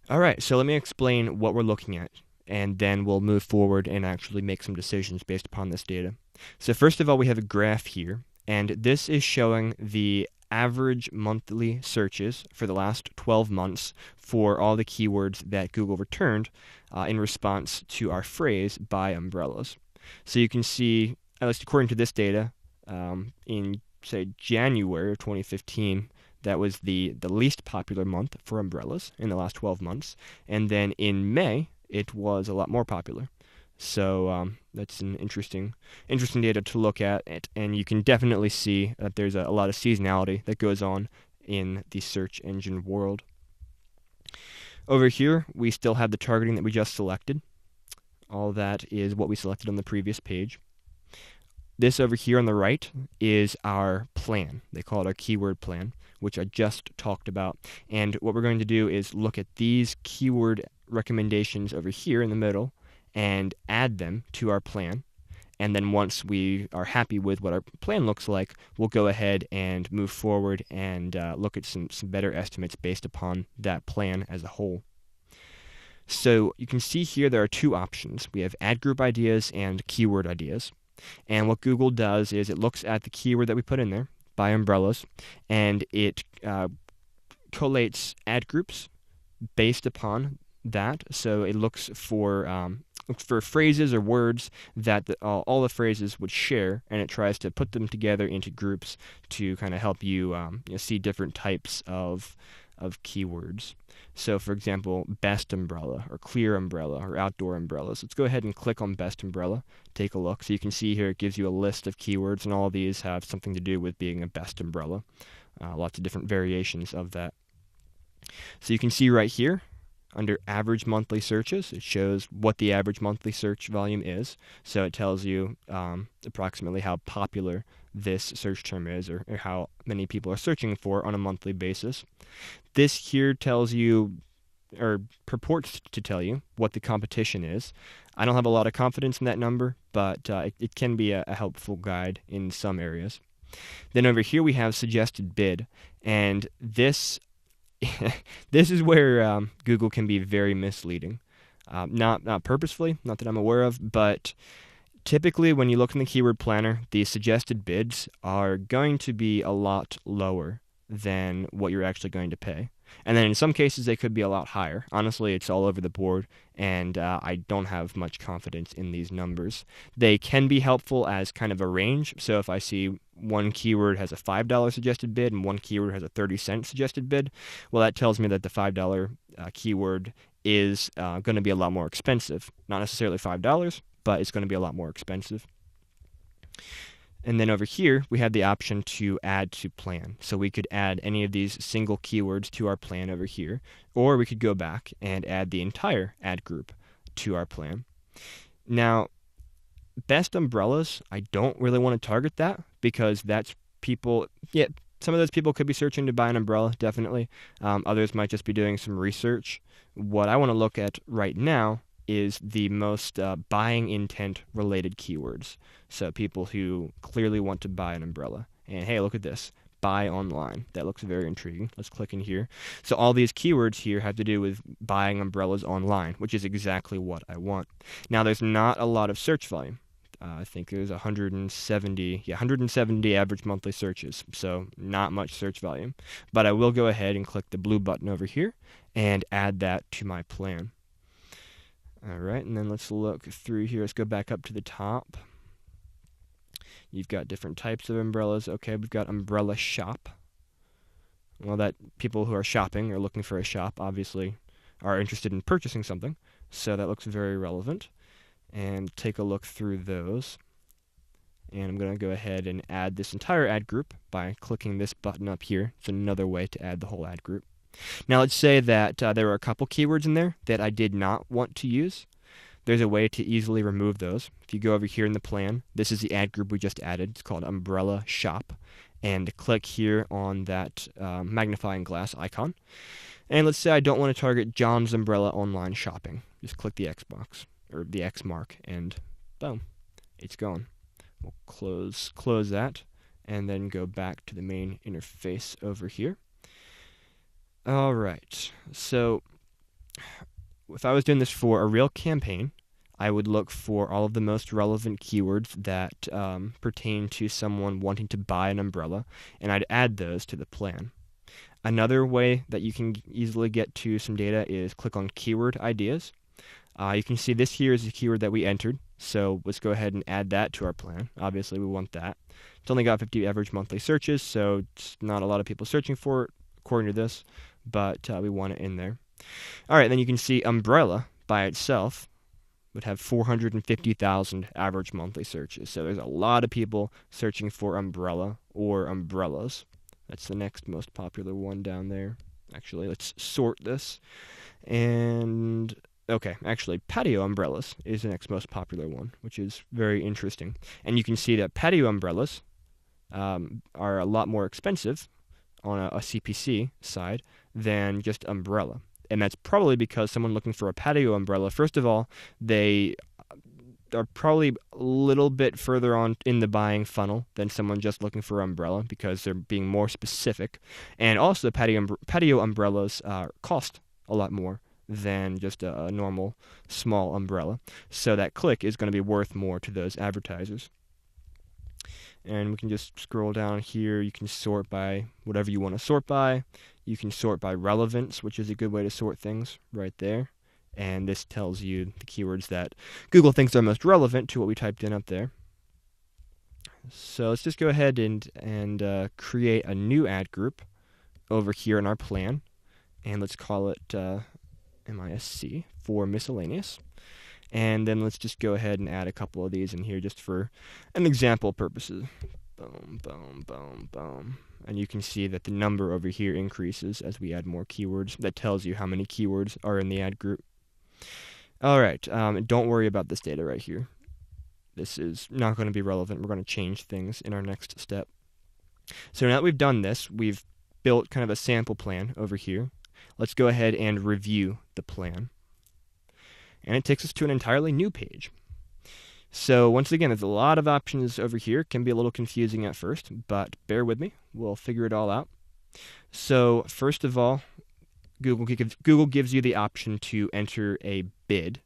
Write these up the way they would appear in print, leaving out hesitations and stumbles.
All right, so let me explain what we're looking at, and then we'll move forward and actually make some decisions based upon this data. So first of all, we have a graph here, and this is showing the average monthly searches for the last 12 months for all the keywords that Google returned in response to our phrase, buy umbrellas. So you can see, at least according to this data, in, say, January of 2015, that was the least popular month for umbrellas in the last 12 months. And then in May, it was a lot more popular. So that's an interesting data to look at. And you can definitely see that there's a lot of seasonality that goes on in the search engine world. Over here, we still have the targeting that we just selected. All that is what we selected on the previous page. This over here on the right is our plan. They call it our keyword plan, which I just talked about. And what we're going to do is look at these keyword recommendations over here in the middle and add them to our plan. And then once we are happy with what our plan looks like, we'll go ahead and move forward and look at some better estimates based upon that plan as a whole. So you can see here there are two options. We have ad group ideas and keyword ideas. And what Google does is it looks at the keyword that we put in there, buy umbrellas, and it collates ad groups based upon that. So it looks for phrases or words that all the phrases would share, and it tries to put them together into groups to kind of help you, see different types of keywords. So, for example, best umbrella or clear umbrella or outdoor umbrellas. Let's go ahead and click on best umbrella. Take a look. So you can see here it gives you a list of keywords, and all of these have something to do with being a best umbrella. Lots of different variations of that. So you can see right here under average monthly searches, it shows what the average monthly search volume is. So it tells you approximately how popular this search term is, or how many people are searching for on a monthly basis. This here tells you, or purports to tell you, what the competition is. I don't have a lot of confidence in that number, but it can be a helpful guide in some areas. Then over here we have suggested bid, and this this is where Google can be very misleading. Not purposefully, not that I'm aware of, but typically when you look in the keyword planner, the suggested bids are going to be a lot lower than what you're actually going to pay. And then in some cases, they could be a lot higher. Honestly, it's all over the board, and I don't have much confidence in these numbers. They can be helpful as kind of a range. So if I see one keyword has a $5 suggested bid and one keyword has a 30-cent suggested bid, well, that tells me that the $5 keyword is going to be a lot more expensive. Not necessarily $5, but it's going to be a lot more expensive. And then over here, we have the option to add to plan. So we could add any of these single keywords to our plan over here, or we could go back and add the entire ad group to our plan. Now, best umbrellas, I don't really want to target that because that's people, some of those people could be searching to buy an umbrella, definitely. Others might just be doing some research. What I want to look at right now is the most buying intent related keywords. So people who clearly want to buy an umbrella. And hey, look at this. Buy online. That looks very intriguing. Let's click in here. So all these keywords here have to do with buying umbrellas online, which is exactly what I want. Now there's not a lot of search volume. I think there's 170 average monthly searches, so not much search volume. But I will go ahead and click the blue button over here and add that to my plan. All right, and then let's look through here. Let's go back up to the top. You've got different types of umbrellas. Okay, we've got umbrella shop. Well, that people who are shopping or looking for a shop obviously are interested in purchasing something, so that looks very relevant. And take a look through those. And I'm going to go ahead and add this entire ad group by clicking this button up here. It's another way to add the whole ad group. Now let's say that there were a couple keywords in there that I did not want to use. There's a way to easily remove those. If you go over here in the plan, this is the ad group we just added. It's called Umbrella Shop. And click here on that magnifying glass icon. And let's say I don't want to target John's Umbrella Online Shopping. Just click the X box, or the X mark, and boom, it's gone. We'll close that, and then go back to the main interface over here. All right, so if I was doing this for a real campaign, I would look for all of the most relevant keywords that pertain to someone wanting to buy an umbrella, and I'd add those to the plan. Another way that you can easily get to some data is click on keyword ideas. You can see this here is the keyword that we entered, so let's go ahead and add that to our plan. Obviously, we want that. It's only got 50 average monthly searches, so it's not a lot of people searching for it, according to this, but we want it in there. All right, then you can see umbrella by itself would have 450,000 average monthly searches. So there's a lot of people searching for umbrella or umbrellas. That's the next most popular one down there. Actually, let's sort this. And okay, actually, patio umbrellas is the next most popular one, which is very interesting. And you can see that patio umbrellas are a lot more expensive on a CPC side than just umbrella. And that's probably because someone looking for a patio umbrella, first of all, they are probably a little bit further on in the buying funnel than someone just looking for umbrella because they're being more specific. And also, patio umbrellas cost a lot more than just a normal small umbrella. So that click is going to be worth more to those advertisers. And we can just scroll down here. You can sort by whatever you want to sort by. You can sort by relevance, which is a good way to sort things right there. And this tells you the keywords that Google thinks are most relevant to what we typed in up there. So let's just go ahead and create a new ad group over here in our plan. And let's call it MISC for miscellaneous. And then let's just go ahead and add a couple of these in here just for an example purposes. Boom, boom, boom, boom. And you can see that the number over here increases as we add more keywords. That tells you how many keywords are in the ad group. All right, don't worry about this data right here. This is not going to be relevant. We're going to change things in our next step. So now that we've done this, we've built kind of a sample plan over here. Let's go ahead and review the plan. And it takes us to an entirely new page. So once again, there's a lot of options over here. It can be a little confusing at first, but bear with me. We'll figure it all out. So first of all, Google gives you the option to enter a bid,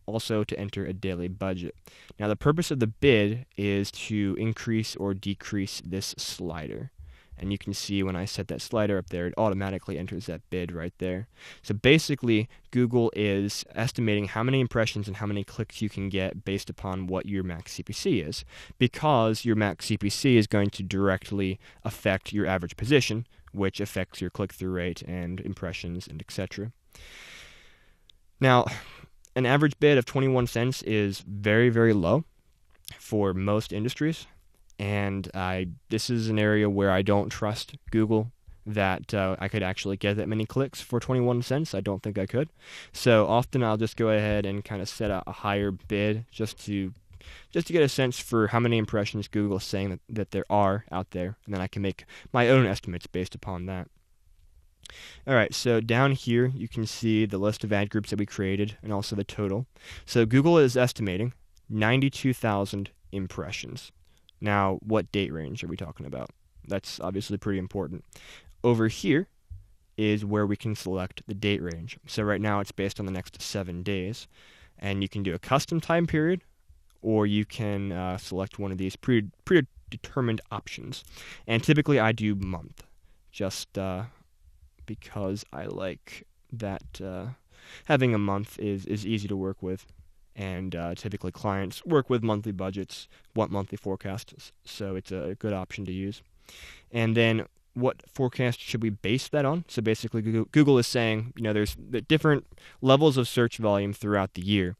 also to enter a daily budget. Now the purpose of the bid is to increase or decrease this slider. And you can see when I set that slider up there, it automatically enters that bid right there. So basically, Google is estimating how many impressions and how many clicks you can get based upon what your max CPC is, because your max CPC is going to directly affect your average position, which affects your click-through rate and impressions and etc. Now, an average bid of 21 cents is very, very low for most industries. And this is an area where I don't trust Google that I could actually get that many clicks for 21 cents. I don't think I could. So often I'll just go ahead and kind of set a higher bid just to get a sense for how many impressions Google is saying that there are out there, and then I can make my own estimates based upon that. All right, so down here you can see the list of ad groups that we created and also the total. So Google is estimating 92,000 impressions. Now, what date range are we talking about? That's obviously pretty important. Over here is where we can select the date range. So right now it's based on the next 7 days. And you can do a custom time period, or you can select one of these predetermined options. And typically I do month, just because I like that having a month is easy to work with. And typically clients work with monthly budgets, want monthly forecasts, so it's a good option to use. And then what forecast should we base that on? So basically Google is saying, there's the different levels of search volume throughout the year.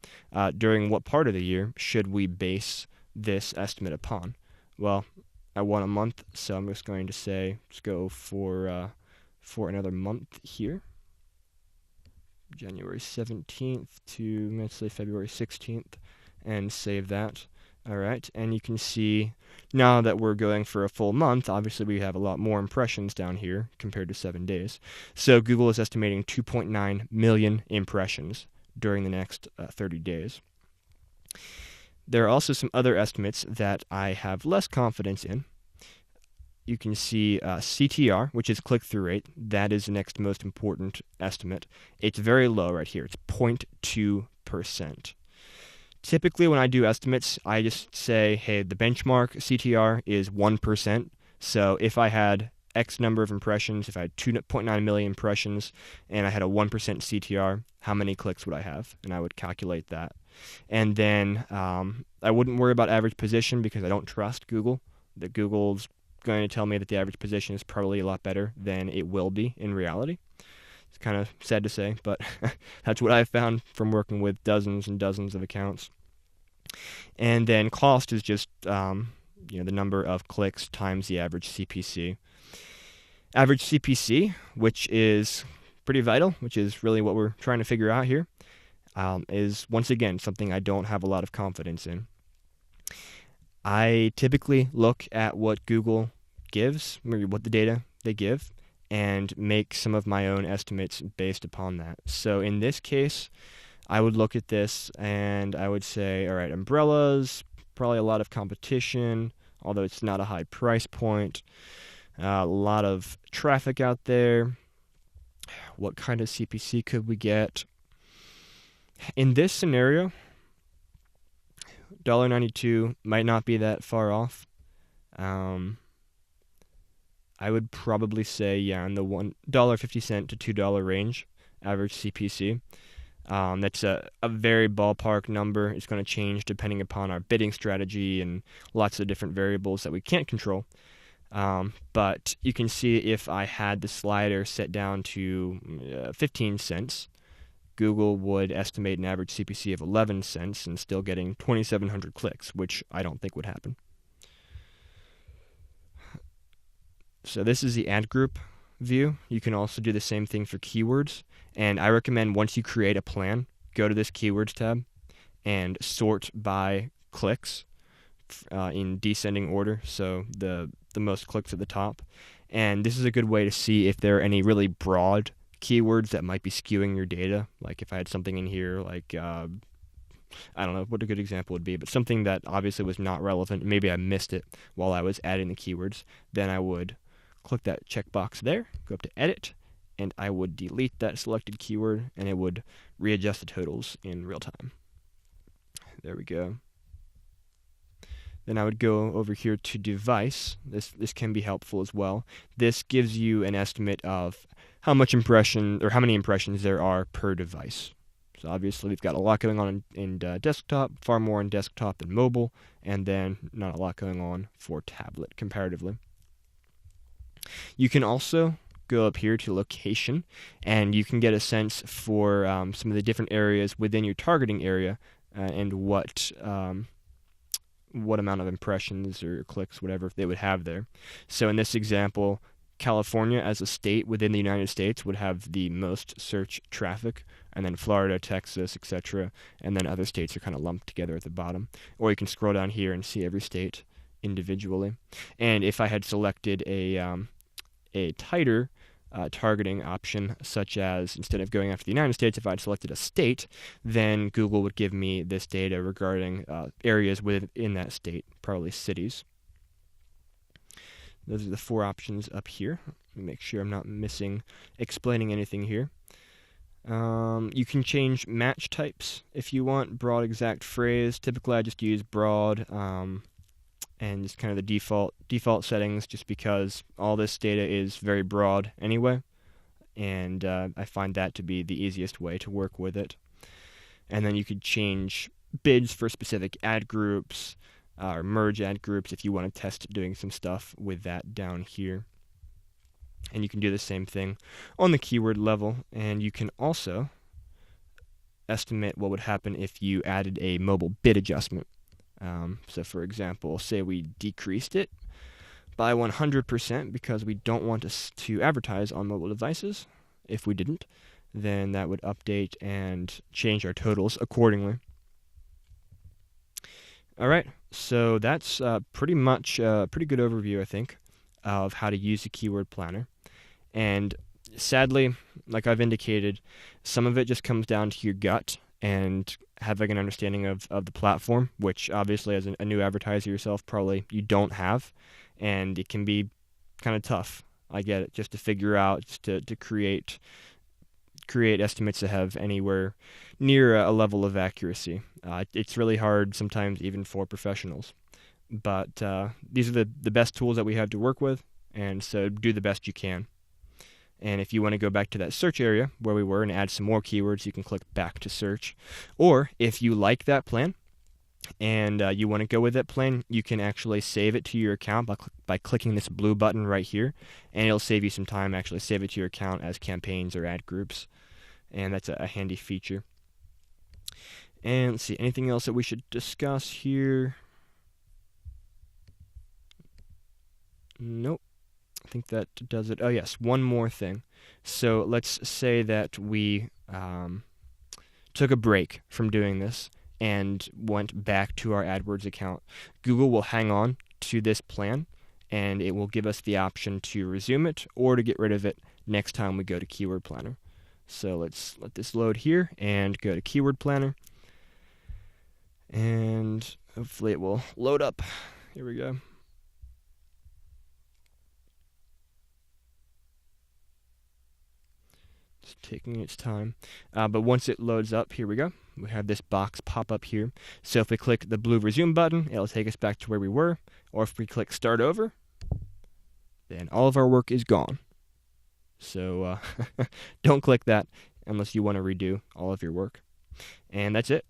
During what part of the year should we base this estimate upon? Well, I want a month, so I'm just going to say, let's go for another month here. January 17th to, let's say, February 16th, and save that. All right, and you can see now that we're going for a full month, obviously we have a lot more impressions down here compared to 7 days. So Google is estimating 2.9 million impressions during the next 30 days. There are also some other estimates that I have less confidence in. you can see CTR, which is click-through rate. That is the next most important estimate. It's very low right here. It's 0.2%. Typically, when I do estimates, I just say, hey, the benchmark CTR is 1%. So if I had X number of impressions, if I had 2.9 million impressions, and I had a 1% CTR, how many clicks would I have? And I would calculate that. And then I wouldn't worry about average position because I don't trust Google. That Google's going to tell me that the average position is probably a lot better than it will be in reality. It's kind of sad to say, but that's what I've found from working with dozens and dozens of accounts. And then cost is just the number of clicks times the average CPC. Average CPC, which is pretty vital, which is really what we're trying to figure out here, is once again something I don't have a lot of confidence in. I typically look at what Google gives, maybe what the data they give, and make some of my own estimates based upon that. So in this case, I would look at this and I would say, all right, umbrellas, probably a lot of competition, although it's not a high price point. A lot of traffic out there. What kind of CPC could we get? In this scenario, $1.92 might not be that far off. I would probably say, in the $1.50 to $2 range, average CPC. That's a very ballpark number. It's going to change depending upon our bidding strategy and lots of different variables that we can't control. But you can see if I had the slider set down to 15 cents, Google would estimate an average CPC of 11 cents and still getting 2,700 clicks, which I don't think would happen. So this is the ad group view. You can also do the same thing for keywords. And I recommend once you create a plan, go to this keywords tab and sort by clicks in descending order. So the most clicks at the top. And this is a good way to see if there are any really broad keywords that might be skewing your data. Like if I had something in here like, I don't know what a good example would be, but something that obviously was not relevant, maybe I missed it while I was adding the keywords, then I would click that checkbox there, go up to edit, and I would delete that selected keyword and it would readjust the totals in real time. There we go. Then I would go over here to device. This can be helpful as well. This gives you an estimate of how many impressions there are per device. So obviously we've got a lot going on in desktop, far more in desktop than mobile, and then not a lot going on for tablet comparatively. You can also go up here to location, and you can get a sense for some of the different areas within your targeting area and what amount of impressions or clicks, whatever, they would have there. So in this example, California as a state within the United States would have the most search traffic, and then Florida, Texas, etc., and then other states are kind of lumped together at the bottom. Or you can scroll down here and see every state individually. And if I had selected a tighter targeting option, such as instead of going after the United States, if I'd selected a state, then Google would give me this data regarding areas within that state, probably cities. Those are the 4 options up here. Let me make sure I'm not explaining anything here. You can change match types if you want, broad exact phrase. Typically I just use broad and just kind of the default settings, just because all this data is very broad anyway, and I find that to be the easiest way to work with it. And then you could change bids for specific ad groups, or merge ad groups if you want to test doing some stuff with that down here. And you can do the same thing on the keyword level, and you can also estimate what would happen if you added a mobile bid adjustment. So for example, say we decreased it by 100% because we don't want us to advertise on mobile devices. If we didn't, then that would update and change our totals accordingly. All right, so that's pretty much a pretty good overview, I think, of how to use the keyword planner. And sadly, like I've indicated, some of it just comes down to your gut and having an understanding of the platform, which obviously as a new advertiser yourself probably you don't have, and it can be kind of tough. I get it. Just to figure out, just to create estimates that have anywhere near a level of accuracy. It's really hard sometimes, even for professionals. But these are the best tools that we have to work with, and so do the best you can. And if you want to go back to that search area where we were and add some more keywords, you can click back to search. Or if you like that plan and you want to go with that plan, you can actually save it to your account by clicking this blue button right here, and it'll save you some time. Actually save it to your account as campaigns or ad groups, and that's a handy feature. And let's see, anything else that we should discuss here? Nope. I think that does it. Oh yes, one more thing. So let's say that we took a break from doing this and went back to our AdWords account. Google will hang on to this plan, and it will give us the option to resume it or to get rid of it next time we go to Keyword Planner. So let's let this load here and go to Keyword Planner. And hopefully it will load up. Here we go. It's taking its time. But once it loads up, here we go. We have this box pop up here. So if we click the blue resume button, it'll take us back to where we were. Or if we click start over, then all of our work is gone. So don't click that unless you want to redo all of your work. And that's it.